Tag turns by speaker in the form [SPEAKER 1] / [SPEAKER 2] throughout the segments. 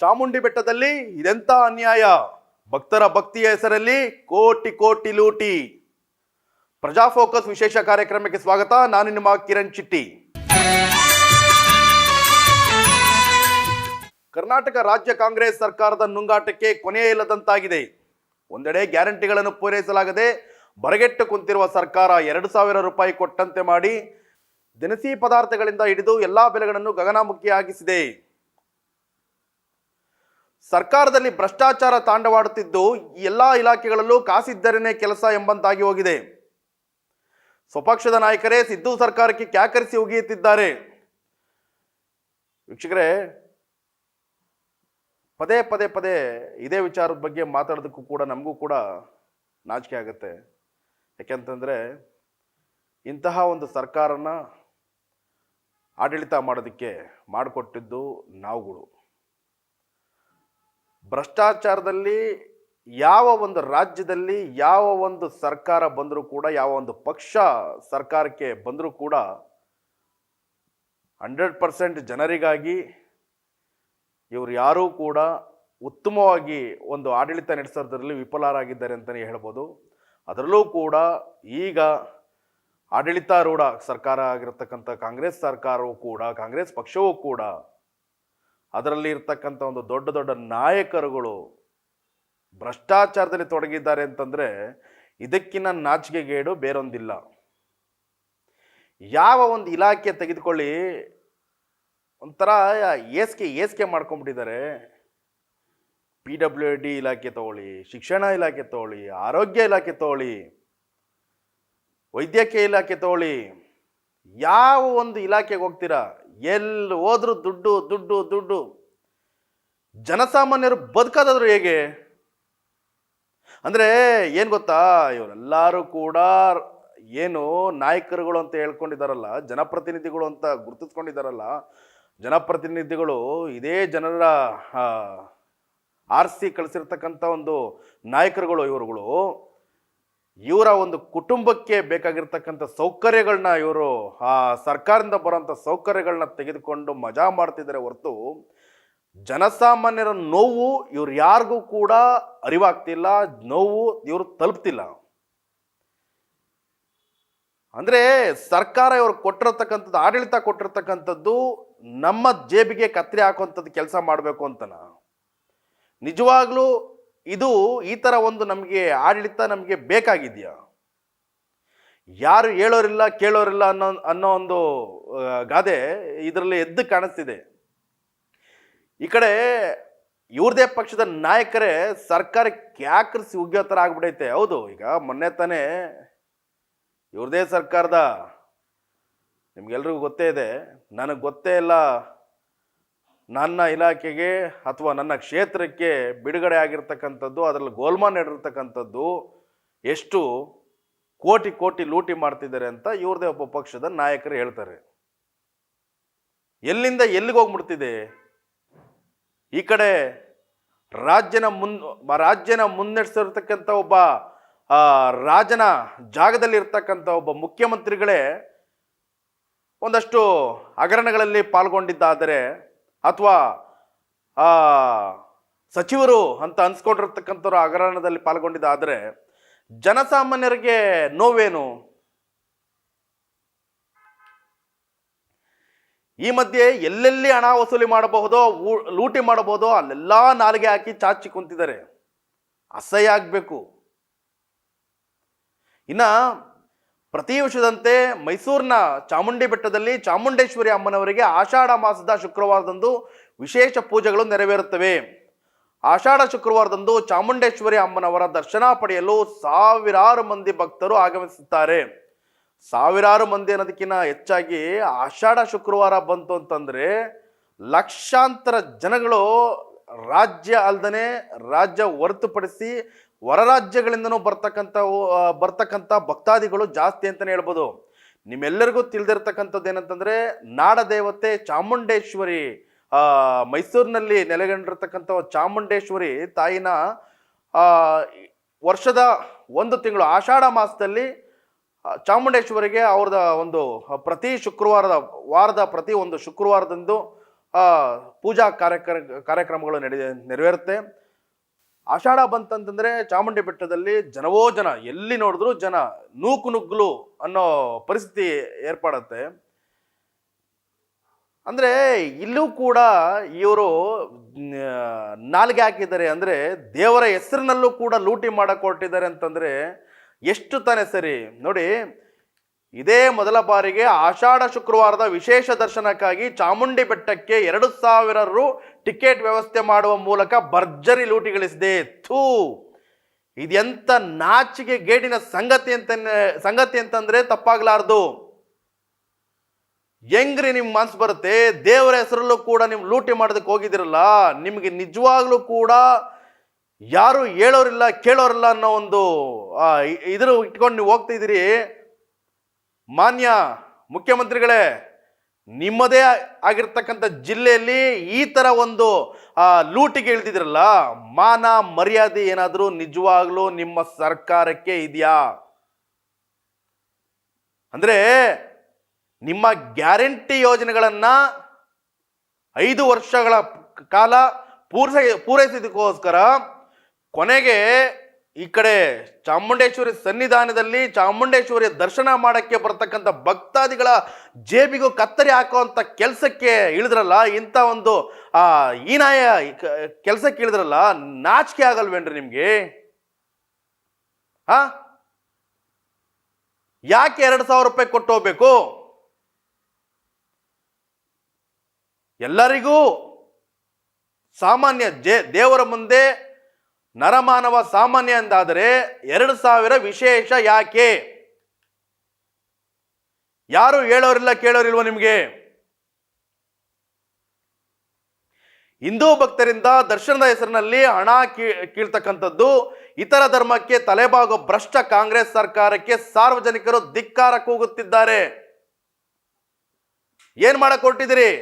[SPEAKER 1] ಚಾಮುಂಡಿ ಬೆಟ್ಟದಲ್ಲಿ ಇದೆಂತ ಅನ್ಯಾಯ. ಭಕ್ತರ ಭಕ್ತಿಯ ಹೆಸರಲ್ಲಿ ಕೋಟಿ ಕೋಟಿ ಲೂಟಿ. ಪ್ರಜಾ ಫೋಕಸ್ ವಿಶೇಷ ಕಾರ್ಯಕ್ರಮಕ್ಕೆ ಸ್ವಾಗತ. ನಾನು ನಿಮ್ಮ ಕಿರಣ್ ಚಿಟ್ಟಿ. ಕರ್ನಾಟಕ ರಾಜ್ಯ ಕಾಂಗ್ರೆಸ್ ಸರ್ಕಾರದ ನುಂಗಾಟಕ್ಕೆ ಕೊನೆಯೇ ಇಲ್ಲದಂತಾಗಿದೆ. ಒಂದೆಡೆ ಗ್ಯಾರಂಟಿಗಳನ್ನು ಪೂರೈಸಲಾಗದೆ ಬರಗೆಟ್ಟು ಕುಂತಿರುವ ಸರ್ಕಾರ 2,000 ರೂಪಾಯಿ ಕೊಟ್ಟಂತೆ ಮಾಡಿ ದಿನಸಿ ಪದಾರ್ಥಗಳಿಂದ ಹಿಡಿದು ಎಲ್ಲಾ ಬೆಲೆಗಳನ್ನು ಗಗನಮುಖಿಯಾಗಿಸಿದೆ. ಸರ್ಕಾರದಲ್ಲಿ ಭ್ರಷ್ಟಾಚಾರ ತಾಂಡವಾಡುತ್ತಿದ್ದು ಎಲ್ಲಾ ಇಲಾಖೆಗಳಲ್ಲೂ ಕಾಸಿದ್ದರೇನೆ ಕೆಲಸ ಎಂಬಂತಾಗಿ ಹೋಗಿದೆ. ಸ್ವಪಕ್ಷದ ನಾಯಕರೇ ಸಿದ್ದು ಸರ್ಕಾರಕ್ಕೆ ಕ್ಯಾಕರಿಸಿ ಉಗಿಯುತ್ತಿದ್ದಾರೆ. ವೀಕ್ಷಕರೇ, ಪದೇ ಪದೇ ಪದೇ ಇದೇ ವಿಚಾರದ ಬಗ್ಗೆ ಮಾತಾಡೋದಕ್ಕೂ ಕೂಡ ನಮಗೂ ಕೂಡ ನಾಚಿಕೆ ಆಗುತ್ತೆ. ಯಾಕೆಂತಂದರೆ ಇಂತಹ ಒಂದು ಸರ್ಕಾರನ ಆಡಳಿತ ಮಾಡೋದಕ್ಕೆ ಮಾಡಿಕೊಟ್ಟಿದ್ದು ನಾವುಗಳು. ಭ್ರಷ್ಟಾಚಾರದಲ್ಲಿ ಯಾವ ಒಂದು ರಾಜ್ಯದಲ್ಲಿ ಯಾವ ಒಂದು ಸರ್ಕಾರ ಬಂದರೂ ಕೂಡ, ಯಾವ ಒಂದು ಪಕ್ಷ ಸರ್ಕಾರಕ್ಕೆ ಬಂದರೂ ಕೂಡ 100% ಜನರಿಗಾಗಿ ಇವರು ಯಾರೂ ಕೂಡ ಉತ್ತಮವಾಗಿ ಒಂದು ಆಡಳಿತ ನಡೆಸೋದ್ರಲ್ಲಿ ವಿಫಲರಾಗಿದ್ದಾರೆ ಅಂತಲೇ ಹೇಳ್ಬೋದು. ಅದರಲ್ಲೂ ಕೂಡ ಈಗ ಆಡಳಿತಾರೂಢ ಸರ್ಕಾರ ಆಗಿರತಕ್ಕಂಥ ಕಾಂಗ್ರೆಸ್ ಸರ್ಕಾರವೂ ಕೂಡ, ಕಾಂಗ್ರೆಸ್ ಪಕ್ಷವೂ ಕೂಡ, ಅದರಲ್ಲಿ ಇರ್ತಕ್ಕಂಥ ಒಂದು ದೊಡ್ಡ ದೊಡ್ಡ ನಾಯಕರುಗಳು ಭ್ರಷ್ಟಾಚಾರದಲ್ಲಿ ತೊಡಗಿದ್ದಾರೆ ಅಂತಂದರೆ ಇದಕ್ಕಿಂತ ನಾಚಿಕೆಗೇಡು ಬೇರೊಂದಿಲ್ಲ. ಯಾವ ಒಂದು ಇಲಾಖೆ ತೆಗೆದುಕೊಳ್ಳಿ, ಒಂಥರ ಏಸ್ಕೆ ಮಾಡ್ಕೊಂಡ್ಬಿಟ್ಟಿದ್ದಾರೆ. PWD ಇಲಾಖೆ ತಗೊಳ್ಳಿ, ಶಿಕ್ಷಣ ಇಲಾಖೆ ತಗೊಳ್ಳಿ, ಆರೋಗ್ಯ ಇಲಾಖೆ ತಗೊಳ್ಳಿ, ವೈದ್ಯಕೀಯ ಇಲಾಖೆ ತಗೊಳ್ಳಿ, ಯಾವ ಒಂದು ಇಲಾಖೆಗೆ ಹೋಗ್ತೀರಾ ಎಲ್ಲಿ ಹೋದ್ರೂ ದುಡ್ಡು ದುಡ್ಡು ದುಡ್ಡು. ಜನಸಾಮಾನ್ಯರು ಬದುಕೋದಾದ್ರು ಹೇಗೆ ಅಂದರೆ ಏನು ಗೊತ್ತಾ, ಇವರೆಲ್ಲರೂ ಕೂಡ ಏನು ನಾಯಕರುಗಳು ಅಂತ ಹೇಳ್ಕೊಂಡಿದ್ದಾರಲ್ಲ, ಜನಪ್ರತಿನಿಧಿಗಳು ಅಂತ ಗುರುತಿಸ್ಕೊಂಡಿದ್ದಾರಲ್ಲ, ಜನಪ್ರತಿನಿಧಿಗಳು ಇದೇ ಜನರ ಆರಿಸಿ ಕಳಿಸಿರ್ತಕ್ಕಂಥ ಒಂದು ನಾಯಕರುಗಳು ಇವರುಗಳು. ಇವರ ಒಂದು ಕುಟುಂಬಕ್ಕೆ ಬೇಕಾಗಿರ್ತಕ್ಕಂಥ ಸೌಕರ್ಯಗಳನ್ನ ಇವರು ಆ ಸರ್ಕಾರದಿಂದ ಬರೋಂಥ ಸೌಕರ್ಯಗಳನ್ನ ತೆಗೆದುಕೊಂಡು ಮಜಾ ಮಾಡ್ತಿದ್ದಾರೆ ಹೊರತು ಜನಸಾಮಾನ್ಯರ ನೋವು ಇವ್ರು ಯಾರಿಗೂ ಕೂಡ ಅರಿವಾಗ್ತಿಲ್ಲ, ನೋವು ಇವರು ತಲುಪ್ತಿಲ್ಲ. ಅಂದರೆ ಸರ್ಕಾರ ಇವರು ಕೊಟ್ಟಿರತಕ್ಕಂಥದ್ದು, ಆಡಳಿತ ಕೊಟ್ಟಿರ್ತಕ್ಕಂಥದ್ದು ನಮ್ಮ ಜೇಬಿಗೆ ಕತ್ತರಿ ಹಾಕುವಂಥದ್ದು ಕೆಲಸ ಮಾಡಬೇಕು ಅಂತನ. ನಿಜವಾಗ್ಲೂ ಇದು ಈ ಥರ ಒಂದು ನಮಗೆ ಆಡಳಿತ ನಮಗೆ ಬೇಕಾಗಿದೆಯಾ? ಯಾರು ಹೇಳೋರಿಲ್ಲ ಕೇಳೋರಿಲ್ಲ ಅನ್ನೋ ಒಂದು ಗಾದೆ ಇದರಲ್ಲಿ ಎದ್ದು ಕಾಣಿಸ್ತಿದೆ. ಈ ಕಡೆ ಇವ್ರದೇ ಪಕ್ಷದ ನಾಯಕರೇ ಸರ್ಕಾರಕ್ಕೆ ಕ್ಯಾಕರಿಸಿ ಉಗಿಯೋ ಥರ ಆಗ್ಬಿಡೈತೆ. ಹೌದು, ಈಗ ಮೊನ್ನೆ ತಾನೇ ಇವ್ರದೇ ಸರ್ಕಾರದ, ನಿಮ್ಗೆಲ್ರಿಗೂ ಗೊತ್ತೇ ಇದೆ, ನನಗೆ ಗೊತ್ತೇ ಇಲ್ಲ, ನನ್ನ ಇಲಾಖೆಗೆ ಅಥವಾ ನನ್ನ ಕ್ಷೇತ್ರಕ್ಕೆ ಬಿಡುಗಡೆ ಆಗಿರ್ತಕ್ಕಂಥದ್ದು, ಅದರಲ್ಲಿ ಗೋಲ್ಮಾಲ್ ನಡೆದಿರ್ತಕ್ಕಂಥದ್ದು ಎಷ್ಟು ಕೋಟಿ ಕೋಟಿ ಲೂಟಿ ಮಾಡ್ತಿದ್ದಾರೆ ಅಂತ ಇವ್ರದೇ ಒಬ್ಬ ಪಕ್ಷದ ನಾಯಕರು ಹೇಳ್ತಾರೆ. ಎಲ್ಲಿಂದ ಎಲ್ಲಿಗೆ ಹೋಗ್ಬಿಡ್ತಿದೆ? ಈ ಕಡೆ ರಾಜ್ಯನ ಮುನ್ನಡೆಸಿರ್ತಕ್ಕಂಥ ಒಬ್ಬ ರಾಜನ ಜಾಗದಲ್ಲಿ ಇರ್ತಕ್ಕಂಥ ಒಬ್ಬ ಮುಖ್ಯಮಂತ್ರಿಗಳೇ ಒಂದಷ್ಟು ಹಗರಣಗಳಲ್ಲಿ ಪಾಲ್ಗೊಂಡಿದ್ದಾದರೆ ಅಥವಾ ಸಚಿವರು ಅಂತ ಅನ್ಸ್ಕೊಂಡಿರ್ತಕ್ಕಂಥವ್ರು ಹಗರಣದಲ್ಲಿ ಪಾಲ್ಗೊಂಡಿದ್ದಾದರೆ ಜನಸಾಮಾನ್ಯರಿಗೆ ನೋವೇನು? ಈ ಮಧ್ಯೆ ಎಲ್ಲೆಲ್ಲಿ ಹಣ ವಸೂಲಿ ಮಾಡಬಹುದೋ, ಲೂಟಿ ಮಾಡಬಹುದೋ ಅಲ್ಲೆಲ್ಲ ನಾಲಿಗೆ ಹಾಕಿ ಚಾಚಿ ಕುಂತಿದ್ದಾರೆ. ಅಸಹ್ಯ ಆಗಬೇಕು. ಇನ್ನು ಪ್ರತಿ ವರ್ಷದಂತೆ ಮೈಸೂರಿನ ಚಾಮುಂಡಿ ಬೆಟ್ಟದಲ್ಲಿ ಚಾಮುಂಡೇಶ್ವರಿ ಅಮ್ಮನವರಿಗೆ ಆಷಾಢ ಮಾಸದ ಶುಕ್ರವಾರದಂದು ವಿಶೇಷ ಪೂಜೆಗಳು ನೆರವೇರುತ್ತವೆ. ಆಷಾಢ ಶುಕ್ರವಾರದಂದು ಚಾಮುಂಡೇಶ್ವರಿ ಅಮ್ಮನವರ ದರ್ಶನ ಪಡೆಯಲು ಸಾವಿರಾರು ಮಂದಿ ಭಕ್ತರು ಆಗಮಿಸುತ್ತಾರೆ. ಸಾವಿರಾರು ಮಂದಿ ಅನ್ನೋದಕ್ಕಿಂತ ಹೆಚ್ಚಾಗಿ ಆಷಾಢ ಶುಕ್ರವಾರ ಬಂತು ಅಂತಂದರೆ ಲಕ್ಷಾಂತರ ಜನಗಳು ರಾಜ್ಯ ಅಲ್ಲದೆ ರಾಜ್ಯ ಹೊರತುಪಡಿಸಿ ಹೊರ ರಾಜ್ಯಗಳಿಂದನೂ ಬರ್ತಕ್ಕಂಥ ಭಕ್ತಾದಿಗಳು ಜಾಸ್ತಿ ಅಂತಲೇ ಹೇಳ್ಬೋದು. ನಿಮ್ಮೆಲ್ಲರಿಗೂ ತಿಳಿದಿರ್ತಕ್ಕಂಥದ್ದು ಏನಂತಂದರೆ, ನಾಡದೇವತೆ ಚಾಮುಂಡೇಶ್ವರಿ, ಮೈಸೂರಿನಲ್ಲಿ ನೆಲೆಗೊಂಡಿರ್ತಕ್ಕಂಥ ಚಾಮುಂಡೇಶ್ವರಿ ತಾಯಿನ ವರ್ಷದ 1 ತಿಂಗಳು ಆಷಾಢ ಮಾಸದಲ್ಲಿ ಚಾಮುಂಡೇಶ್ವರಿಗೆ ಅವ್ರದ ಒಂದು ವಾರದ ಪ್ರತಿ ಒಂದು ಶುಕ್ರವಾರದಂದು ಪೂಜಾ ಕಾರ್ಯಕ್ರಮಗಳು ನೆರವೇರುತ್ತೆ. ಆಷಾಢ ಬಂತಂತಂದ್ರೆ ಚಾಮುಂಡಿ ಬೆಟ್ಟದಲ್ಲಿ ಜನವೋ ಜನ, ಎಲ್ಲಿ ನೋಡಿದ್ರು ಜನ, ನೂಕು ನುಗ್ಗಲು ಅನ್ನೋ ಪರಿಸ್ಥಿತಿ ಏರ್ಪಡುತ್ತೆ. ಅಂದ್ರೆ ಇಲ್ಲೂ ಕೂಡ ಇವರು ನಾಲ್ಗೆ ಹಾಕಿದ್ದಾರೆ, ಅಂದ್ರೆ ದೇವರ ಹೆಸರಿನಲ್ಲೂ ಕೂಡ ಲೂಟಿ ಮಾಡಕ್ಕೆ ಹೊರಟಿದ್ದಾರೆ ಅಂತಂದ್ರೆ ಎಷ್ಟು ತಾನೇ ಸರಿ ನೋಡಿ. ಇದೇ ಮೊದಲ ಬಾರಿಗೆ ಆಷಾಢ ಶುಕ್ರವಾರದ ವಿಶೇಷ ದರ್ಶನಕ್ಕಾಗಿ ಚಾಮುಂಡಿ ಬೆಟ್ಟಕ್ಕೆ 2,000 ರು ಟಿಕೆಟ್ ವ್ಯವಸ್ಥೆ ಮಾಡುವ ಮೂಲಕ ಭರ್ಜರಿ ಲೂಟಿಗಳಿಸಿದೆ. ಥೂ, ಇದೆಂತ ನಾಚಿಕೆ ಗೇಡಿನ ಸಂಗತಿ ಅಂತಂದ್ರೆ ತಪ್ಪಾಗ್ಲಾರ್ದು. ಹೆಂಗ್ರಿ ನಿಮ್ ಮನ್ಸು ಬರುತ್ತೆ? ದೇವರ ಹೆಸರಲ್ಲೂ ಕೂಡ ನೀವು ಲೂಟಿ ಮಾಡೋದಕ್ಕೆ ಹೋಗಿದಿರಲ್ಲ, ನಿಮ್ಗೆ ನಿಜವಾಗ್ಲೂ ಕೂಡ ಯಾರು ಹೇಳೋರಿಲ್ಲ ಕೇಳೋರಿಲ್ಲ ಅನ್ನೋ ಒಂದು ಇದ್ರ ಇಟ್ಕೊಂಡು ನೀವು ಹೋಗ್ತಿದ್ದೀರಿ. ಮಾನ್ಯ ಮುಖ್ಯಮಂತ್ರಿಗಳೇ, ನಿಮ್ಮದೇ ಆಗಿರ್ತಕ್ಕಂಥ ಜಿಲ್ಲೆಯಲ್ಲಿ ಈ ತರ ಒಂದು ಲೂಟಿಗೆ ಇಳಿದಿದ್ರಲ್ಲ, ಮಾನ ಮರ್ಯಾದೆ ಏನಾದರೂ ನಿಜವಾಗ್ಲೂ ನಿಮ್ಮ ಸರ್ಕಾರಕ್ಕೆ ಇದೆಯಾ? ಅಂದ್ರೆ ನಿಮ್ಮ ಗ್ಯಾರಂಟಿ ಯೋಜನೆಗಳನ್ನ 5 ವರ್ಷಗಳ ಕಾಲ ಪೂರೈಸಿದಕ್ಕೋಸ್ಕರ ಕೊನೆಗೆ ಈ ಕಡೆ ಚಾಮುಂಡೇಶ್ವರಿ ಸನ್ನಿಧಾನದಲ್ಲಿ ಚಾಮುಂಡೇಶ್ವರಿಯ ದರ್ಶನ ಮಾಡಕ್ಕೆ ಬರ್ತಕ್ಕಂಥ ಭಕ್ತಾದಿಗಳ ಜೇಬಿಗೂ ಕತ್ತರಿ ಹಾಕುವಂತ ಕೆಲಸಕ್ಕೆ ಇಳಿದ್ರಲ್ಲ, ಇಂಥ ಒಂದು ಹೀನಾಯ ಕೆಲಸಕ್ಕೆ ಇಳಿದ್ರಲ್ಲ, ನಾಚಿಕೆ ಆಗಲ್ವೇನ್ರಿ ನಿಮ್ಗೆ? ಯಾಕೆ 2,000 ರೂಪಾಯಿ ಕೊಟ್ಟು ಹೋಗ್ಬೇಕು? ಎಲ್ಲರಿಗೂ ಸಾಮಾನ್ಯ ದೇವರ ಮುಂದೆ ನರಮಾನವ ಸಾಮಾನ್ಯ ಎಂದಾದರೆ 2,000 ವಿಶೇಷ ಯಾಕೆ? ಯಾರು ಹೇಳೋರಿಲ್ಲ ಕೇಳೋರಿಲ್ವ ನಿಮ್ಗೆ? ಹಿಂದೂ ಭಕ್ತರಿಂದ ದರ್ಶನದ ಹೆಸರಿನಲ್ಲಿ ಹಣ ಕೀಳ್ತಕ್ಕಂಥದ್ದು, ಇತರ ಧರ್ಮಕ್ಕೆ ತಲೆಬಾಗೋ ಭ್ರಷ್ಟ ಕಾಂಗ್ರೆಸ್ ಸರ್ಕಾರಕ್ಕೆ ಸಾರ್ವಜನಿಕರು ಧಿಕ್ಕಾರ ಕೂಗುತ್ತಿದ್ದಾರೆ. ಏನ್ ಮಾಡಕ್ ಹೊರಟಿದ್ದೀರಿ?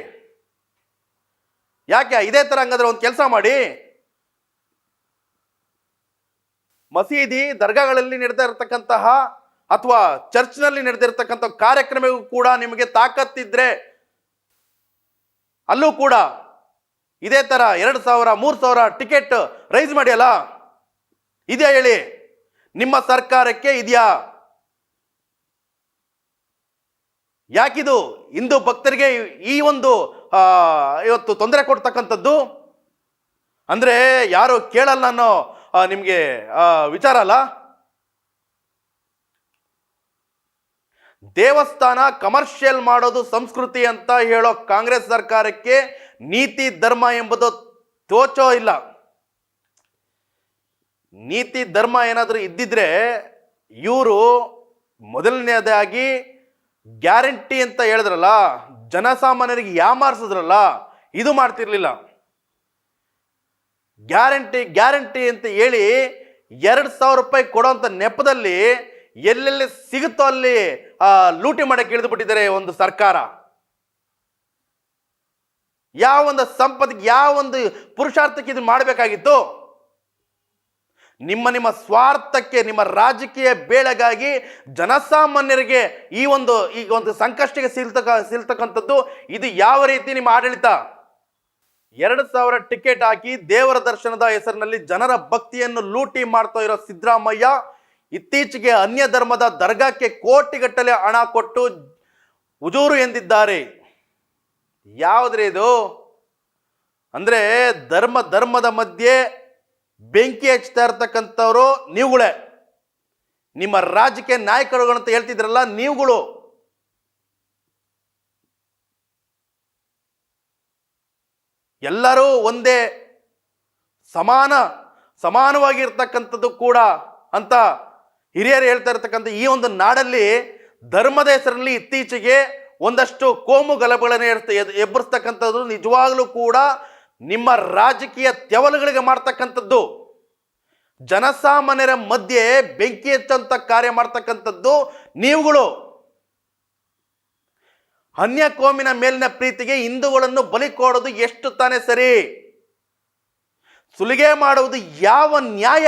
[SPEAKER 1] ಯಾಕೆ ಇದೇ ತರ ಹಂಗಾದ್ರೆ ಒಂದು ಕೆಲಸ ಮಾಡಿ, ಮಸೀದಿ ದರ್ಗಾಗಳಲ್ಲಿ ನಡೆದ ಇರತಕ್ಕಂತಹ ಅಥವಾ ಚರ್ಚ್ನಲ್ಲಿ ನಡೆದಿರ್ತಕ್ಕಂಥ ಕಾರ್ಯಕ್ರಮಕ್ಕೂ ಕೂಡ ನಿಮಗೆ ತಾಕತ್ತಿದ್ರೆ ಅಲ್ಲೂ ಕೂಡ ಇದೇ ತರ 2,000 3,000 ಟಿಕೆಟ್ ರೈಸ್ ಮಾಡಿ ಅಲ್ಲ, ಇದೆಯಾ ಹೇಳಿ? ನಿಮ್ಮ ಸರ್ಕಾರಕ್ಕೆ ಇದೆಯಾ? ಯಾಕಿದು ಹಿಂದೂ ಭಕ್ತರಿಗೆ ಈ ಒಂದು ಇವತ್ತು ತೊಂದರೆ ಕೊಡ್ತಕ್ಕಂಥದ್ದು? ಅಂದ್ರೆ ಯಾರು ಕೇಳಲ್ಲ ಅನ್ನೋ ನಿಮ್ಗೆ ವಿಚಾರ ಅಲ್ಲ. ದೇವಸ್ಥಾನ ಕಮರ್ಷಿಯಲ್ ಮಾಡೋದು ಸಂಸ್ಕೃತಿ ಅಂತ ಹೇಳೋ ಕಾಂಗ್ರೆಸ್ ಸರ್ಕಾರಕ್ಕೆ ನೀತಿ ಧರ್ಮ ಎಂಬುದು ತೋಚೋ ಇಲ್ಲ. ನೀತಿ ಧರ್ಮ ಏನಾದರೂ ಇದ್ದಿದ್ರೆ ಇವರು ಮೊದಲನೇದಾಗಿ ಗ್ಯಾರಂಟಿ ಅಂತ ಹೇಳಿದ್ರಲ್ಲ, ಜನಸಾಮಾನ್ಯರಿಗೆ ಯಾಮಾರಿಸಿದ್ರಲ್ಲ, ಇದು ಮಾಡ್ತಿರ್ಲಿಲ್ಲ. ಗ್ಯಾರಂಟಿ ಅಂತ ಹೇಳಿ 2,000 ರೂಪಾಯಿ ಕೊಡೋಂಥ ನೆಪದಲ್ಲಿ ಎಲ್ಲೆಲ್ಲಿ ಸಿಗುತ್ತೋ ಅಲ್ಲಿ ಲೂಟಿ ಮಾಡಕ್ಕೆ ಇಳಿದು ಬಿಟ್ಟಿದ್ದಾರೆ ಒಂದು ಸರ್ಕಾರ. ಯಾವ ಒಂದು ಸಂಪತ್ತಿಗೆ, ಯಾವ ಒಂದು ಪುರುಷಾರ್ಥಕ್ಕೆ ಇದು ಮಾಡಬೇಕಾಗಿತ್ತು? ನಿಮ್ಮ ಸ್ವಾರ್ಥಕ್ಕೆ, ನಿಮ್ಮ ರಾಜಕೀಯ ಬೇಳೆಗಾಗಿ ಜನಸಾಮಾನ್ಯರಿಗೆ ಈ ಒಂದು ಸಂಕಷ್ಟಕ್ಕೆ ಸಿಲ್ತಕ್ಕಂಥದ್ದು ಇದು ಯಾವ ರೀತಿ ನಿಮ್ಮ ಆಡಳಿತ? 2,000 ಟಿಕೆಟ್ ಹಾಕಿ ದೇವರ ದರ್ಶನದ ಹೆಸರಿನಲ್ಲಿ ಜನರ ಭಕ್ತಿಯನ್ನು ಲೂಟಿ ಮಾಡ್ತಾ ಇರೋ ಸಿದ್ದರಾಮಯ್ಯ ಇತ್ತೀಚೆಗೆ ಅನ್ಯ ಧರ್ಮದ ದರ್ಗಾಕ್ಕೆ ಕೋಟಿಗಟ್ಟಲೆ ಹಣ ಕೊಟ್ಟು ಉಜೂರು ಎಂದಿದ್ದಾರೆ. ಯಾವುದ್ರಿ ಇದು? ಅಂದ್ರೆ ಧರ್ಮದ ಮಧ್ಯೆ ಬೆಂಕಿ ಹಚ್ತಾ ಇರ್ತಕ್ಕಂಥವ್ರು ನೀವುಗಳೇ. ನಿಮ್ಮ ರಾಜಕೀಯ ನಾಯಕರುಗಳು ಅಂತ ಹೇಳ್ತಿದ್ರಲ್ಲ ನೀವುಗಳು. ಎಲ್ಲರೂ ಒಂದೇ, ಸಮಾನವಾಗಿರ್ತಕ್ಕಂಥದ್ದು ಕೂಡ ಅಂತ ಹಿರಿಯರು ಹೇಳ್ತಾ ಇರ್ತಕ್ಕಂಥ ಈ ಒಂದು ನಾಡಲ್ಲಿ ಧರ್ಮದ ಹೆಸರಲ್ಲಿ ಇತ್ತೀಚೆಗೆ ಒಂದಷ್ಟು ಕೋಮು ಗಲಭೆಗಳನ್ನು ಎಬ್ಬರಿಸ್ತಕ್ಕಂಥದ್ದು ನಿಜವಾಗ್ಲೂ ಕೂಡ ನಿಮ್ಮ ರಾಜಕೀಯ ತೆವಲುಗಳಿಗೆ ಮಾಡ್ತಕ್ಕಂಥದ್ದು. ಜನಸಾಮಾನ್ಯರ ಮಧ್ಯೆ ಬೆಂಕಿ ಹಚ್ಚಂತ ಕಾರ್ಯ ಮಾಡ್ತಕ್ಕಂಥದ್ದು ನೀವುಗಳು. ಅನ್ಯ ಕೋಮಿನ ಮೇಲಿನ ಪ್ರೀತಿಗೆ ಹಿಂದೂಗಳನ್ನು ಬಲಿ ಕೊಡೋದು ಎಷ್ಟು ತಾನೇ ಸರಿ? ಸುಲಿಗೆ ಮಾಡುವುದು ಯಾವ ನ್ಯಾಯ?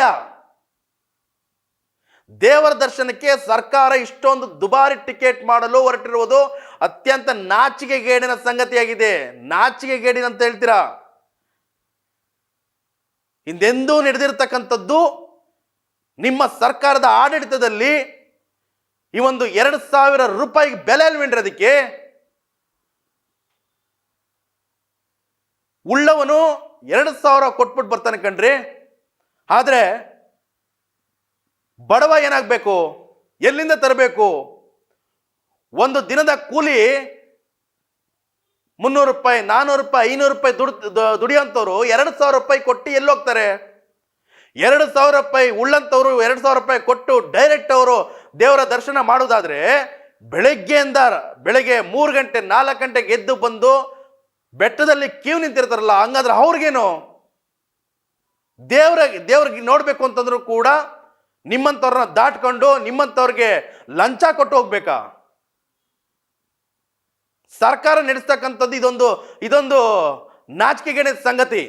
[SPEAKER 1] ದೇವರ ದರ್ಶನಕ್ಕೆ ಸರ್ಕಾರ ಇಷ್ಟೊಂದು ದುಬಾರಿ ಟಿಕೆಟ್ ಮಾಡಲು ಹೊರಟಿರುವುದು ಅತ್ಯಂತ ನಾಚಿಕೆಗೇಡಿನ ಸಂಗತಿಯಾಗಿದೆ. ನಾಚಿಕೆಗೇಡಿನ ಅಂತ ಹೇಳ್ತೀರಾ? ಹಿಂದೆಂದೂ ನಡೆದಿರ್ತಕ್ಕಂಥದ್ದು ನಿಮ್ಮ ಸರ್ಕಾರದ ಆಡಳಿತದಲ್ಲಿ ಈ ಒಂದು 2,000 ರೂಪಾಯಿಗೆ ಬೆಲೆ ಅಲ್ವೇನ್ರಿ ಅದಕ್ಕೆ? ಉಳ್ಳವನು 2,000 ಕೊಟ್ಬಿಟ್ಟು ಬರ್ತಾನೆ ಕಣ್ರಿ. ಆದ್ರೆ ಬಡವ ಏನಾಗಬೇಕು? ಎಲ್ಲಿಂದ ತರಬೇಕು? ಒಂದು ದಿನದ ಕೂಲಿ 300 ರೂಪಾಯಿ, 400 ರೂಪಾಯಿ, 500 ರೂಪಾಯಿ ದುಡಿಯೋಂಥವ್ರು 2,000 ರೂಪಾಯಿ ಕೊಟ್ಟು ಎಲ್ಲಿ ಹೋಗ್ತಾರೆ? 2,000 ರೂಪಾಯಿ ಉಳ್ಳಂಥವ್ರು 2,000 ರೂಪಾಯಿ ಕೊಟ್ಟು ಡೈರೆಕ್ಟ್ ಅವರು ದೇವರ ದರ್ಶನ ಮಾಡೋದಾದ್ರೆ ಬೆಳಗ್ಗೆ 3 ಗಂಟೆ 4 ಗಂಟೆಗೆ ಎದ್ದು ಬಂದು ಬೆಟ್ಟದಲ್ಲಿ ಕ್ಯೂ ನಿಂತಿರ್ತಾರಲ್ಲ, ಹಂಗಾದ್ರೆ ಅವ್ರಿಗೇನು? ದೇವ್ರಿಗೆ ನೋಡ್ಬೇಕು ಅಂತಂದ್ರು ಕೂಡ ನಿಮ್ಮಂಥವ್ರನ್ನ ದಾಟ್ಕೊಂಡು ನಿಮ್ಮಂಥವ್ರಿಗೆ ಲಂಚ ಕೊಟ್ಟು ಹೋಗ್ಬೇಕಾ? ಸರ್ಕಾರ ನಡೆಸ್ತಕ್ಕಂಥದ್ದು ಇದೊಂದು ನಾಚಿಕೆಗೇಡಿನ ಸಂಗತಿ.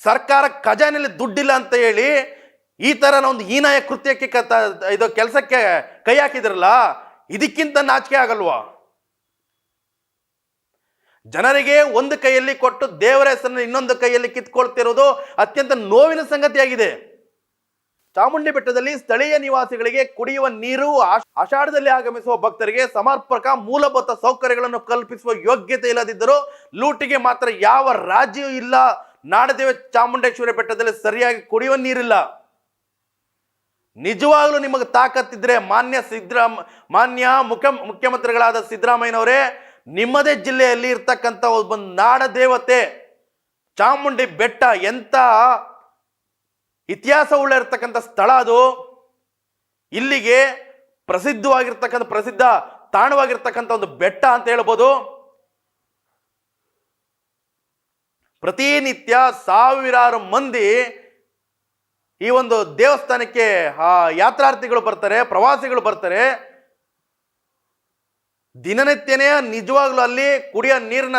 [SPEAKER 1] ಸರ್ಕಾರ ಖಜಾನೆಯಲ್ಲಿ ದುಡ್ಡಿಲ್ಲ ಅಂತ ಹೇಳಿ ಈ ತರ ಒಂದು ಹೀನಾಯ ಕೃತ್ಯಕ್ಕೆ ಇದು ಕೆಲಸಕ್ಕೆ ಕೈ ಹಾಕಿದ್ರಲ್ಲ, ಇದಕ್ಕಿಂತ ನಾಚಿಕೆ ಆಗಲ್ವಾ? ಜನರಿಗೆ ಒಂದು ಕೈಯಲ್ಲಿ ಕೊಟ್ಟು ದೇವರ ಹೆಸರನ್ನು ಇನ್ನೊಂದು ಕೈಯಲ್ಲಿ ಕಿತ್ಕೊಳ್ತಿರೋದು ಅತ್ಯಂತ ನೋವಿನ ಸಂಗತಿಯಾಗಿದೆ. ಚಾಮುಂಡಿ ಬೆಟ್ಟದಲ್ಲಿ ಸ್ಥಳೀಯ ನಿವಾಸಿಗಳಿಗೆ ಕುಡಿಯುವ ನೀರು, ಆಷಾಢದಲ್ಲಿ ಆಗಮಿಸುವ ಭಕ್ತರಿಗೆ ಸಮರ್ಪಕ ಮೂಲಭೂತ ಸೌಕರ್ಯಗಳನ್ನು ಕಲ್ಪಿಸುವ ಯೋಗ್ಯತೆ ಇಲ್ಲದಿದ್ದರೂ ಲೂಟಿಗೆ ಮಾತ್ರ ಯಾವ ರಾಜ್ಯವೂ ಇಲ್ಲ. ನಾಡದೇವ ಚಾಮುಂಡೇಶ್ವರಿ ಬೆಟ್ಟದಲ್ಲಿ ಸರಿಯಾಗಿ ಕುಡಿಯುವ ನೀರಿಲ್ಲ. ನಿಜವಾಗ್ಲೂ ನಿಮಗೆ ತಾಕತ್ತಿದ್ರೆ ಮಾನ್ಯ ಮುಖ್ಯಮಂತ್ರಿಗಳಾದ ಸಿದ್ದರಾಮಯ್ಯನವರೇ, ನಿಮ್ಮದೇ ಜಿಲ್ಲೆಯಲ್ಲಿ ಇರ್ತಕ್ಕಂಥ ಒಬ್ಬ ನಾಡ ದೇವತೆ ಚಾಮುಂಡಿ ಬೆಟ್ಟ ಎಂತ ಇತಿಹಾಸ ಉಳ್ಳ ಇರ್ತಕ್ಕಂಥ ಸ್ಥಳ ಅದು. ಇಲ್ಲಿಗೆ ಪ್ರಸಿದ್ಧ ತಾಣವಾಗಿರ್ತಕ್ಕಂಥ ಒಂದು ಬೆಟ್ಟ ಅಂತ ಹೇಳ್ಬೋದು. ಪ್ರತಿನಿತ್ಯ ಸಾವಿರಾರು ಮಂದಿ ಈ ಒಂದು ದೇವಸ್ಥಾನಕ್ಕೆ ಯಾತ್ರಾರ್ಥಿಗಳು ಬರ್ತಾರೆ, ಪ್ರವಾಸಿಗಳು ಬರ್ತಾರೆ. ದಿನನಿತ್ಯನೇ ನಿಜವಾಗ್ಲೂ ಅಲ್ಲಿ ಕುಡಿಯೋ ನೀರಿನ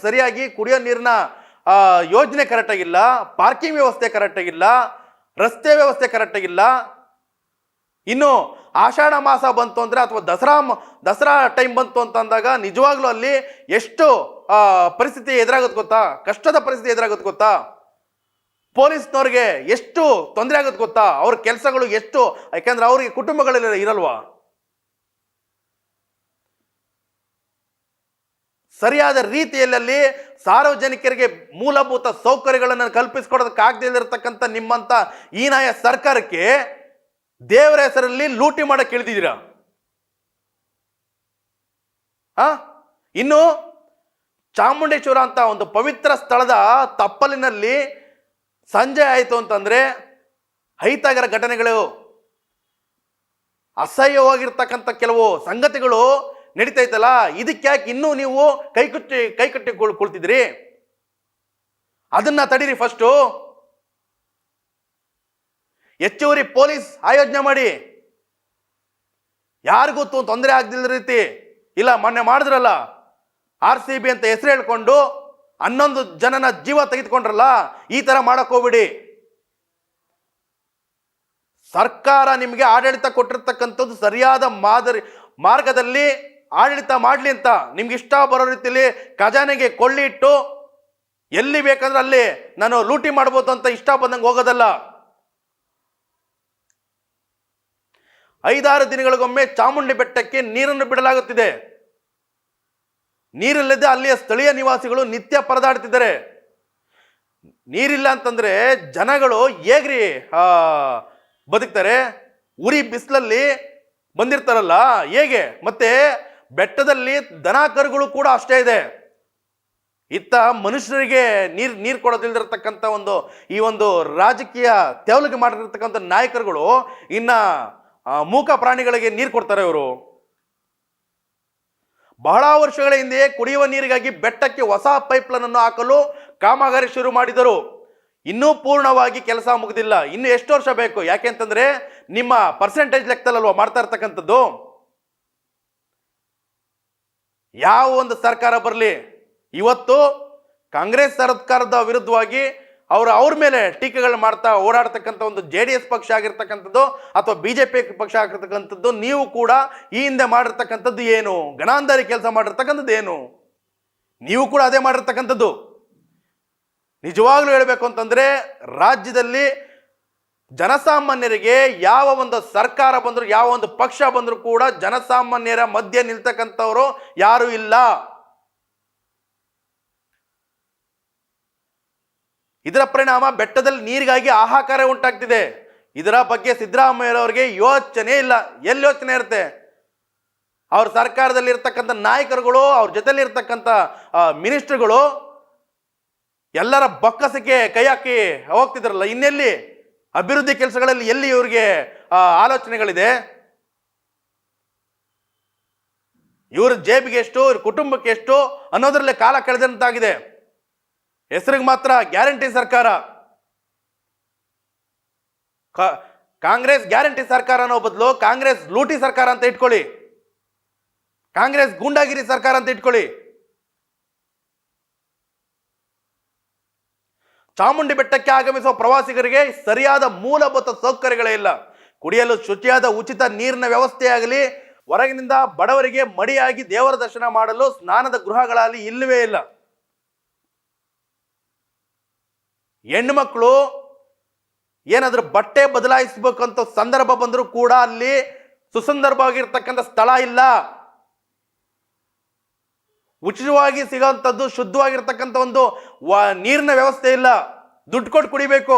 [SPEAKER 1] ಸರಿಯಾಗಿ ಕುಡಿಯೋ ನೀರಿನ ಯೋಜನೆ ಕರೆಕ್ಟ್ ಆಗಿಲ್ಲ, ಪಾರ್ಕಿಂಗ್ ವ್ಯವಸ್ಥೆ ಕರೆಕ್ಟ್ ಆಗಿಲ್ಲ, ರಸ್ತೆ ವ್ಯವಸ್ಥೆ ಕರೆಕ್ಟ್ ಆಗಿಲ್ಲ. ಇನ್ನು ಆಷಾಢ ಮಾಸ ಬಂತು ಅಂದ್ರೆ ಅಥವಾ ದಸರಾ ಟೈಮ್ ಬಂತು ಅಂತ ಅಂದಾಗ ನಿಜವಾಗ್ಲೂ ಅಲ್ಲಿ ಎಷ್ಟು ಪರಿಸ್ಥಿತಿ ಎದುರಾಗುತ್ತೆ ಗೊತ್ತಾ? ಕಷ್ಟದ ಪರಿಸ್ಥಿತಿ ಎದುರಾಗುತ್ತೆ ಗೊತ್ತಾ? ಪೊಲೀಸ್ನವ್ರಿಗೆ ಎಷ್ಟು ತೊಂದರೆ ಆಗುತ್ತೆ ಗೊತ್ತಾ? ಅವ್ರ ಕೆಲಸಗಳು ಎಷ್ಟು, ಯಾಕಂದ್ರೆ ಅವ್ರಿಗೆ ಕುಟುಂಬಗಳಲ್ಲಿ ಇರಲ್ವಾ? ಸರಿಯಾದ ರೀತಿಯಲ್ಲಿ ಸಾರ್ವಜನಿಕರಿಗೆ ಮೂಲಭೂತ ಸೌಕರ್ಯಗಳನ್ನು ಕಲ್ಪಿಸಿಕೊಡೋದಕ್ಕಾಗದಿರತಕ್ಕಂಥ ನಿಮ್ಮಂತ ಹೀನಾಯ ಸರ್ಕಾರಕ್ಕೆ ದೇವರ ಹೆಸರಲ್ಲಿ ಲೂಟಿ ಮಾಡಕ್ಕೆ ಇಳಿದಿದ್ದೀರಾ. ಇನ್ನು ಚಾಮುಂಡೇಶ್ವರ ಅಂತ ಒಂದು ಪವಿತ್ರ ಸ್ಥಳದ ತಪ್ಪಲಿನಲ್ಲಿ ಸಂಜೆ ಆಯಿತು ಅಂತಂದ್ರೆ ಅಹಿತಕರ ಘಟನೆಗಳು, ಅಸಹ್ಯವಾಗಿರ್ತಕ್ಕಂಥ ಕೆಲವು ಸಂಗತಿಗಳು ನಡೀತೈತಲ್ಲ, ಇದಕ್ಕೆ ಯಾಕೆ ಇನ್ನೂ ನೀವು ಕೈಕಟ್ಟಿ ಕುಳ್ತಿದ್ರಿ? ಅದನ್ನ ತಡೀರಿ. ಫಸ್ಟು ಹೆಚ್ಚುವರಿ ಪೊಲೀಸ್ ಆಯೋಜನೆ ಮಾಡಿ, ಯಾರಿಗೂ ತೊಂದರೆ ಆಗದಿಲ್ಲ ರೀತಿ. ಇಲ್ಲ, ಮೊನ್ನೆ ಮಾಡಿದ್ರಲ್ಲ RCB ಅಂತ ಹೆಸರು ಹೇಳ್ಕೊಂಡು 11 ಜನನ ಜೀವ ತೆಗೆದುಕೊಂಡ್ರಲ್ಲ, ಈ ತರ ಮಾಡಕ್ ಹೋಗ್ಬಿಡಿ. ಸರ್ಕಾರ ನಿಮಗೆ ಆಡಳಿತ ಕೊಟ್ಟಿರ್ತಕ್ಕಂಥದ್ದು ಸರಿಯಾದ ಮಾರ್ಗದಲ್ಲಿ ಆಡಳಿತ ಮಾಡ್ಲಿ ಅಂತ ನಿಮ್ಗೆ ಇಷ್ಟ ಬರೋ ರೀತಿಯಲ್ಲಿ ಖಜಾನೆಗೆ ಕೊಳ್ಳಿ ಇಟ್ಟು ಎಲ್ಲಿ ಬೇಕಂದ್ರೆ ಅಲ್ಲಿ ನಾನು ಲೂಟಿ ಮಾಡ್ಬೋದು ಅಂತ ಇಷ್ಟ ಬಂದಂಗೆ ಹೋಗೋದಲ್ಲ. 5-6 ದಿನಗಳಿಗೊಮ್ಮೆ ಚಾಮುಂಡಿ ಬೆಟ್ಟಕ್ಕೆ ನೀರನ್ನು ಬಿಡಲಾಗುತ್ತಿದೆ. ನೀರಿಲ್ಲದೆ ಅಲ್ಲಿಯ ಸ್ಥಳೀಯ ನಿವಾಸಿಗಳು ನಿತ್ಯ ಪರದಾಡ್ತಿದ್ದಾರೆ. ನೀರಿಲ್ಲ ಅಂತಂದ್ರೆ ಜನಗಳು ಹೇಗ್ರಿ ಬದುಕ್ತಾರೆ? ಉರಿ ಬಿಸಿಲಲ್ಲಿ ಬಂದಿರ್ತಾರಲ್ಲ, ಹೇಗೆ? ಮತ್ತೆ ಬೆಟ್ಟದಲ್ಲಿ ದನ ಕರುಗಳು ಕೂಡ ಅಷ್ಟೇ ಇದೆ. ಇತ್ತ ಮನುಷ್ಯರಿಗೆ ನೀರು ಕೊಡೋದಿಲ್ದಿರತಕ್ಕಂಥ ಈ ಒಂದು ರಾಜಕೀಯ ತೆವಲಿಗೆ ಮಾಡಿರ್ತಕ್ಕಂಥ ನಾಯಕರುಗಳು ಇನ್ನ ಮೂಕ ಪ್ರಾಣಿಗಳಿಗೆ ನೀರು ಕೊಡ್ತಾರೆ ಇವರು. ಬಹಳ ವರ್ಷಗಳ ಹಿಂದೆ ಕುಡಿಯುವ ನೀರಿಗಾಗಿ ಬೆಟ್ಟಕ್ಕೆ ಹೊಸ ಪೈಪ್ಲೈನ್ ಅನ್ನು ಹಾಕಲು ಕಾಮಗಾರಿ ಶುರು ಮಾಡಿದರು. ಇನ್ನೂ ಪೂರ್ಣವಾಗಿ ಕೆಲಸ ಮುಗಿದಿಲ್ಲ. ಇನ್ನು ಎಷ್ಟು ವರ್ಷ ಬೇಕು? ಯಾಕೆಂತಂದ್ರೆ ನಿಮ್ಮ ಪರ್ಸೆಂಟೇಜ್ ಲೆಕ್ಕದಲ್ವಾ ಮಾಡ್ತಾ ಇರ್ತಕ್ಕಂಥದ್ದು. ಯಾವ ಒಂದು ಸರ್ಕಾರ ಬರಲಿ, ಇವತ್ತು ಕಾಂಗ್ರೆಸ್ ಸರ್ಕಾರದ ವಿರುದ್ಧವಾಗಿ ಅವ್ರ ಮೇಲೆ ಟೀಕೆಗಳು ಮಾಡ್ತಾ ಓಡಾಡ್ತಕ್ಕಂಥ ಒಂದು JDS ಪಕ್ಷ ಆಗಿರ್ತಕ್ಕಂಥದ್ದು ಅಥವಾ BJP ಪಕ್ಷ ಆಗಿರ್ತಕ್ಕಂಥದ್ದು, ನೀವು ಕೂಡ ಈ ಹಿಂದೆ ಮಾಡಿರ್ತಕ್ಕಂಥದ್ದು ಏನು? ಗಣಾಂಧಾರಿ ಕೆಲಸ ಮಾಡಿರ್ತಕ್ಕಂಥದ್ದು ಏನು? ನೀವು ಕೂಡ ಅದೇ ಮಾಡಿರ್ತಕ್ಕಂಥದ್ದು. ನಿಜವಾಗ್ಲೂ ಹೇಳಬೇಕು ಅಂತಂದ್ರೆ ರಾಜ್ಯದಲ್ಲಿ ಜನಸಾಮಾನ್ಯರಿಗೆ ಯಾವ ಒಂದು ಸರ್ಕಾರ ಬಂದ್ರು, ಯಾವ ಒಂದು ಪಕ್ಷ ಬಂದ್ರು ಕೂಡ ಜನಸಾಮಾನ್ಯರ ಮಧ್ಯೆ ನಿಲ್ತಕ್ಕಂಥವ್ರು ಯಾರು ಇಲ್ಲ. ಇದರ ಪರಿಣಾಮ ಬೆಟ್ಟದಲ್ಲಿ ನೀರಿಗಾಗಿ ಹಾಹಾಕಾರ ಉಂಟಾಗ್ತಿದೆ. ಇದರ ಬಗ್ಗೆ ಸಿದ್ದರಾಮಯ್ಯರವರಿಗೆ ಯೋಚನೆ ಇಲ್ಲ. ಎಲ್ಲಿ ಯೋಚನೆ ಇರುತ್ತೆ? ಅವ್ರ ಸರ್ಕಾರದಲ್ಲಿ ಇರ್ತಕ್ಕಂಥ ನಾಯಕರುಗಳು, ಅವ್ರ ಜೊತೆಲಿ ಇರ್ತಕ್ಕಂಥ ಮಿನಿಸ್ಟರ್ಗಳು ಎಲ್ಲರ ಬೊಕ್ಕಸಕ್ಕೆ ಕೈ ಹಾಕಿ ಹೋಗ್ತಿದ್ರಲ್ಲ, ಇನ್ನೆಲ್ಲಿ ಅಭಿವೃದ್ಧಿ ಕೆಲಸಗಳಲ್ಲಿ ಎಲ್ಲಿ ಇವ್ರಿಗೆ ಆಲೋಚನೆಗಳಿದೆ? ಇವ್ರ ಜೇಬಿಗೆ ಎಷ್ಟು, ಇವ್ರ ಕುಟುಂಬಕ್ಕೆ ಎಷ್ಟು ಅನ್ನೋದ್ರಲ್ಲೇ ಕಾಲ ಕಳೆದಂತಾಗಿದೆ. ಹೆಸರಿಗೆ ಮಾತ್ರ ಗ್ಯಾರಂಟಿ ಸರ್ಕಾರ, ಕಾಂಗ್ರೆಸ್ ಗ್ಯಾರಂಟಿ ಸರ್ಕಾರ ಅನ್ನೋ ಬದಲು ಕಾಂಗ್ರೆಸ್ ಲೂಟಿ ಸರ್ಕಾರ ಅಂತ ಇಟ್ಕೊಳ್ಳಿ, ಕಾಂಗ್ರೆಸ್ ಗೂಂಡಾಗಿರಿ ಸರ್ಕಾರ ಅಂತ ಇಟ್ಕೊಳ್ಳಿ. ಚಾಮುಂಡಿ ಬೆಟ್ಟಕ್ಕೆ ಆಗಮಿಸುವ ಪ್ರವಾಸಿಗರಿಗೆ ಸರಿಯಾದ ಮೂಲಭೂತ ಸೌಕರ್ಯಗಳೇ ಇಲ್ಲ. ಕುಡಿಯಲು ಶುಚಿಯಾದ ಉಚಿತ ನೀರಿನ ವ್ಯವಸ್ಥೆ ಆಗಲಿ, ಹೊರಗಿನಿಂದ ಬಡವರಿಗೆ ಮಡಿಯಾಗಿ ದೇವರ ದರ್ಶನ ಮಾಡಲು ಸ್ನಾನದ ಗೃಹಗಳಲ್ಲಿ ಇಲ್ಲವೇ ಇಲ್ಲ. ಹೆಣ್ಣು ಮಕ್ಕಳು ಏನಾದ್ರೂ ಬಟ್ಟೆ ಬದಲಾಯಿಸಬೇಕಂತ ಸಂದರ್ಭ ಬಂದರೂ ಕೂಡ ಅಲ್ಲಿ ಸುಸಂದರ್ಭವಾಗಿರ್ತಕ್ಕಂಥ ಸ್ಥಳ ಇಲ್ಲ. ಉಚಿತವಾಗಿ ಸಿಗೋಂಥದ್ದು ಶುದ್ಧವಾಗಿರ್ತಕ್ಕಂಥ ಒಂದು ನೀರಿನ ವ್ಯವಸ್ಥೆ ಇಲ್ಲ. ದುಡ್ಡು ಕೊಟ್ಟು ಕುಡಿಬೇಕು.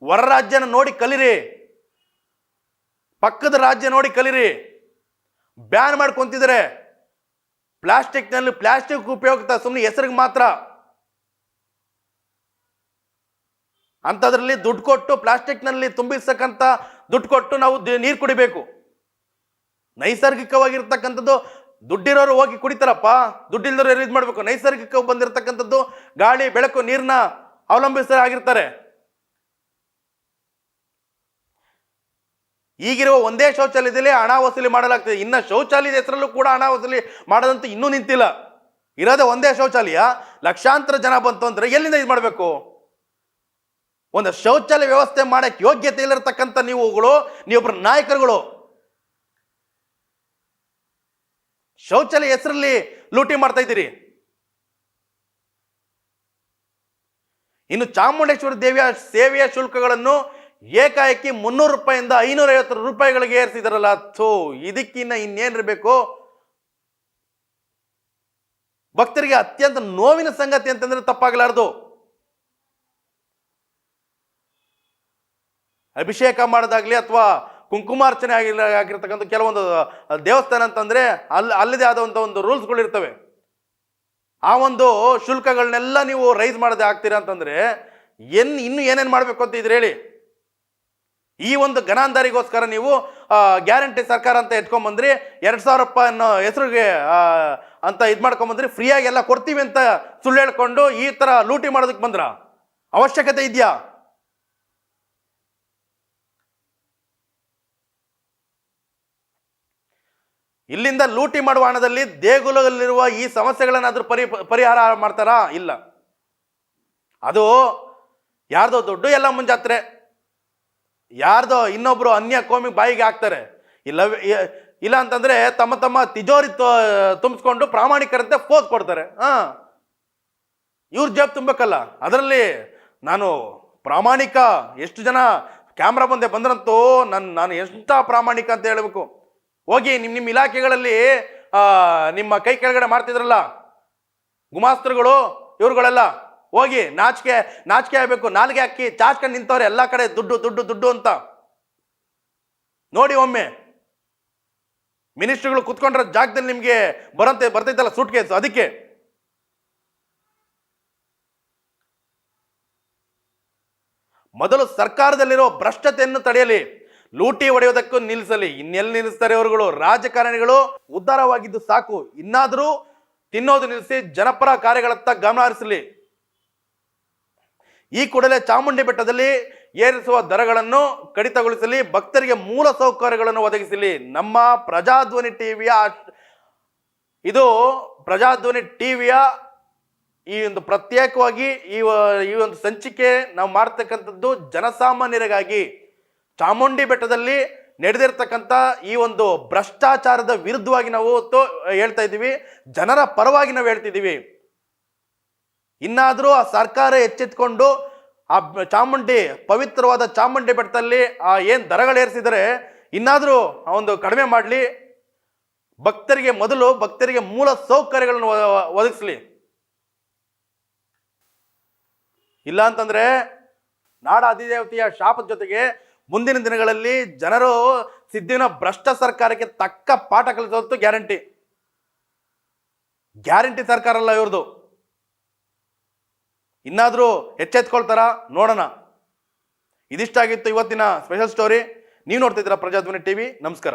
[SPEAKER 1] ಹೊರ ರಾಜ್ಯನ ನೋಡಿ ಕಲಿರಿ, ಪಕ್ಕದ ರಾಜ್ಯ ನೋಡಿ ಕಲಿರಿ. ಬ್ಯಾನ್ ಮಾಡ್ಕೊಂತಿದ್ದಾರೆ. ಪ್ಲಾಸ್ಟಿಕ್ ಉಪಯೋಗ ಸುಮ್ಮನೆ ಹೆಸರಿಗೆ ಮಾತ್ರ. ಅಂಥದ್ರಲ್ಲಿ ದುಡ್ಡು ಕೊಟ್ಟು ಪ್ಲಾಸ್ಟಿಕ್ನಲ್ಲಿ ತುಂಬಿಸ್ತಕ್ಕಂಥ ದುಡ್ಡು ಕೊಟ್ಟು ನಾವು ನೀರು ಕುಡಿಬೇಕು. ನೈಸರ್ಗಿಕವಾಗಿರ್ತಕ್ಕಂಥದ್ದು ದುಡ್ಡಿರೋರು ಹೋಗಿ ಕುಡಿತಾರಪ್ಪ, ದುಡ್ಡಿಲ್ದವ್ರು ಇದು ಮಾಡಬೇಕು. ನೈಸರ್ಗಿಕ ಬಂದಿರತಕ್ಕಂಥದ್ದು ಗಾಳಿ ಬೆಳಕು ನೀರನ್ನ ಅವಲಂಬಿಸಲಾಗಿರ್ತಾರೆ. ಈಗಿರುವ ಒಂದೇ ಶೌಚಾಲಯದಲ್ಲಿ ಹಣ ವಸೂಲಿ ಮಾಡಲಾಗ್ತದೆ. ಇನ್ನು ಶೌಚಾಲಯದ ಹೆಸರಲ್ಲೂ ಕೂಡ ಹಣ ವಸೂಲಿ ಮಾಡೋದಂತೂ ಇನ್ನೂ ನಿಂತಿಲ್ಲ. ಇರೋದೇ ಒಂದೇ ಶೌಚಾಲಯ, ಲಕ್ಷಾಂತರ ಜನ ಬಂತು ಅಂದ್ರೆ ಎಲ್ಲಿಂದ ಇದು ಮಾಡಬೇಕು? ಒಂದು ಶೌಚಾಲಯ ವ್ಯವಸ್ಥೆ ಮಾಡಕ್ಕೆ ಯೋಗ್ಯತೆ ಇಲ್ಲಿರ್ತಕ್ಕಂಥ ನೀವೊಬ್ಬರು ನಾಯಕರುಗಳು ಶೌಚಾಲಯ ಹೆಸರಲ್ಲಿ ಲೂಟಿ ಮಾಡ್ತಾ ಇದ್ದೀರಿ. ಇನ್ನು ಚಾಮುಂಡೇಶ್ವರಿ ದೇವಿಯ ಸೇವೆಯ ಶುಲ್ಕಗಳನ್ನು ಏಕಾಏಕಿ 300 ರೂಪಾಯಿಂದ 550 ರೂಪಾಯಿಗಳಿಗೆ ಏರಿಸಿದಾರಲ್ಲ. ಇದಕ್ಕಿನ್ನ ಇನ್ನೇನಿರಬೇಕು? ಭಕ್ತರಿಗೆ ಅತ್ಯಂತ ನೋವಿನ ಸಂಗತಿ ಅಂತಂದ್ರೆ ತಪ್ಪಾಗಲಾರದು. ಅಭಿಷೇಕ ಮಾಡೋದಾಗ್ಲಿ ಅಥವಾ ಕುಂಕುಮಾರ್ಚನೆ ಆಗಿರ್ತಕ್ಕಂಥ ಕೆಲವೊಂದು ದೇವಸ್ಥಾನ ಅಂತಂದ್ರೆ ಅಲ್ಲಿದೆ ಆದಂಥ ಒಂದು ರೂಲ್ಸ್ಗಳು ಇರ್ತವೆ. ಆ ಒಂದು ಶುಲ್ಕಗಳನ್ನೆಲ್ಲ ನೀವು ರೈಸ್ ಮಾಡದೆ ಆಗ್ತೀರಾ ಅಂತಂದ್ರೆ ಇನ್ನು ಏನೇನು ಮಾಡಬೇಕು ಅಂತ ಇದ್ರೆ ಹೇಳಿ. ಈ ಒಂದು ಗಣಾಂಧಾರಿಗೋಸ್ಕರ ನೀವು ಗ್ಯಾರಂಟಿ ಸರ್ಕಾರ ಅಂತ ಎತ್ಕೊಂಡ್ಬಂದ್ರಿ, 2000 ರೂಪಾಯಿ ಅನ್ನೋ ಹೆಸರಿಗೆ ಅಂತ ಇದು ಮಾಡ್ಕೊಂಬಂದ್ರಿ, ಫ್ರೀಯಾಗಿ ಎಲ್ಲ ಕೊಡ್ತೀವಿ ಅಂತ ಸುಳ್ಳು ಹೇಳ್ಕೊಂಡು ಈ ತರ ಲೂಟಿ ಮಾಡೋದಕ್ಕೆ ಬಂದ್ರ ಅವಶ್ಯಕತೆ ಇದೆಯಾ? ಇಲ್ಲಿಂದ ಲೂಟಿ ಮಾಡುವ ಹಣದಲ್ಲಿ ದೇಗುಲದಲ್ಲಿರುವ ಈ ಸಮಸ್ಯೆಗಳನ್ನಾದ್ರೂ ಪರಿಹಾರ ಮಾಡ್ತಾರಾ? ಇಲ್ಲ. ಅದು ಯಾರ್ದೋ ದುಡ್ಡು ಎಲ್ಲ ಮುಂಜಾತ್ರೆ, ಯಾರ್ದೋ ಇನ್ನೊಬ್ರು ಅನ್ಯ ಕೋಮಿಗೆ ಬಾಯಿಗೆ ಹಾಕ್ತಾರೆ. ಇಲ್ಲ ಅಂತಂದ್ರೆ ತಮ್ಮ ತಿಜೋರಿ ತುಂಬಿಸ್ಕೊಂಡು ಪ್ರಾಮಾಣಿಕರಂತೆ ಫೋಸ್ ಕೊಡ್ತಾರೆ. ಇವ್ರ ಜೇಬ್ ತುಂಬಬೇಕಲ್ಲ. ಅದರಲ್ಲಿ ನಾನು ಪ್ರಾಮಾಣಿಕ, ಎಷ್ಟು ಜನ ಕ್ಯಾಮ್ರಾ ಮುಂದೆ ಬಂದ್ರಂತೂ ನಾನು ಎಷ್ಟು ಪ್ರಾಮಾಣಿಕ ಅಂತ ಹೇಳಬೇಕು. ಹೋಗಿ ನಿಮ್ಮ ಇಲಾಖೆಗಳಲ್ಲಿ ನಿಮ್ಮ ಕೈ ಕೆಳಗಡೆ ಮಾಡ್ತಿದ್ರಲ್ಲ ಗುಮಾಸ್ತರುಗಳು, ಇವ್ರುಗಳೆಲ್ಲ ಹೋಗಿ ನಾಚಿಕೆ ಆಗ್ಬೇಕು. ನಾಲ್ಗೆ ಹಾಕಿ ಚಾಚ್ಕೊಂಡು ನಿಂತವ್ರೆ ಎಲ್ಲ ಕಡೆ ದುಡ್ಡು ದುಡ್ಡು ದುಡ್ಡು ಅಂತ. ನೋಡಿ ಒಮ್ಮೆ ಮಿನಿಸ್ಟ್ರಿಗಳು ಕುತ್ಕೊಂಡ್ರ ಜಾಗದಲ್ಲಿ ನಿಮ್ಗೆ ಬರ್ತೈತಲ್ಲ ಸೂಟ್ ಕೇಸ್. ಅದಕ್ಕೆ ಮೊದಲು ಸರ್ಕಾರದಲ್ಲಿರೋ ಭ್ರಷ್ಟತೆಯನ್ನು ತಡೆಯಲಿ, ಲೂಟಿ ಹೊಡೆಯೋದಕ್ಕೂ ನಿಲ್ಲಿಸಲಿ. ಇನ್ನೆಲ್ಲಿ ನಿಲ್ಲಿಸ್ತಾರೆ ಅವರುಗಳು? ರಾಜಕಾರಣಿಗಳು ಉದ್ಧಾರವಾಗಿದ್ದು ಸಾಕು, ಇನ್ನಾದರೂ ತಿನ್ನೋದು ನಿಲ್ಲಿಸಿ ಜನಪರ ಕಾರ್ಯಗಳತ್ತ ಗಮನ ಹರಿಸಲಿ. ಈ ಕೂಡಲೇ ಚಾಮುಂಡಿ ಬೆಟ್ಟದಲ್ಲಿ ಏರಿಸುವ ದರಗಳನ್ನು ಕಡಿತಗೊಳಿಸಲಿ, ಭಕ್ತರಿಗೆ ಮೂಲ ಸೌಕರ್ಯಗಳನ್ನು ಒದಗಿಸಲಿ. ನಮ್ಮ ಪ್ರಜಾಧ್ವನಿ ಟಿವಿಯ ಈ ಒಂದು ಪ್ರತ್ಯೇಕವಾಗಿ ಈ ಒಂದು ಸಂಚಿಕೆ ನಾವು ಮಾಡ್ತಕ್ಕಂಥದ್ದು ಜನಸಾಮಾನ್ಯರಿಗಾಗಿ. ಚಾಮುಂಡಿ ಬೆಟ್ಟದಲ್ಲಿ ನಡೆದಿರ್ತಕ್ಕಂಥ ಈ ಒಂದು ಭ್ರಷ್ಟಾಚಾರದ ವಿರುದ್ಧವಾಗಿ ನಾವು ಹೇಳ್ತಾ ಇದ್ದೀವಿ, ಜನರ ಪರವಾಗಿ ನಾವು ಹೇಳ್ತಿದ್ದೀವಿ. ಇನ್ನಾದರೂ ಆ ಸರ್ಕಾರ ಎಚ್ಚೆತ್ಕೊಂಡು ಆ ಚಾಮುಂಡಿ, ಪವಿತ್ರವಾದ ಚಾಮುಂಡಿ ಬೆಟ್ಟದಲ್ಲಿ ಏನು ದರಗಳೇರಿಸಿದರೆ ಇನ್ನಾದರೂ ಆ ಒಂದು ಕಡಿಮೆ ಮಾಡಲಿ. ಭಕ್ತರಿಗೆ ಮೂಲ ಸೌಕರ್ಯಗಳನ್ನು ಒದಗಿಸ್ಲಿ. ಇಲ್ಲ ಅಂತಂದ್ರೆ ನಾಡ ಅಧಿದೇವತೆಯ ಶಾಪದ ಜೊತೆಗೆ ಮುಂದಿನ ದಿನಗಳಲ್ಲಿ ಜನರು ಸಿದ್ದಿನ ಭ್ರಷ್ಟ ಸರ್ಕಾರಕ್ಕೆ ತಕ್ಕ ಪಾಠ ಕಲಿಸೋದು ಗ್ಯಾರಂಟಿ ಸರ್ಕಾರ ಅಲ್ಲ ಇವ್ರದು. ಇನ್ನಾದರೂ ಎಚ್ಚೆತ್ಕೊಳ್ತಾರ ನೋಡೋಣ. ಇದಿಷ್ಟಾಗಿತ್ತು ಇವತ್ತಿನ ಸ್ಪೆಷಲ್ ಸ್ಟೋರಿ. ನೀವು ನೋಡ್ತಿದ್ದೀರಾ ಪ್ರಜಾಧ್ವನಿ ಟಿವಿ. ನಮಸ್ಕಾರ.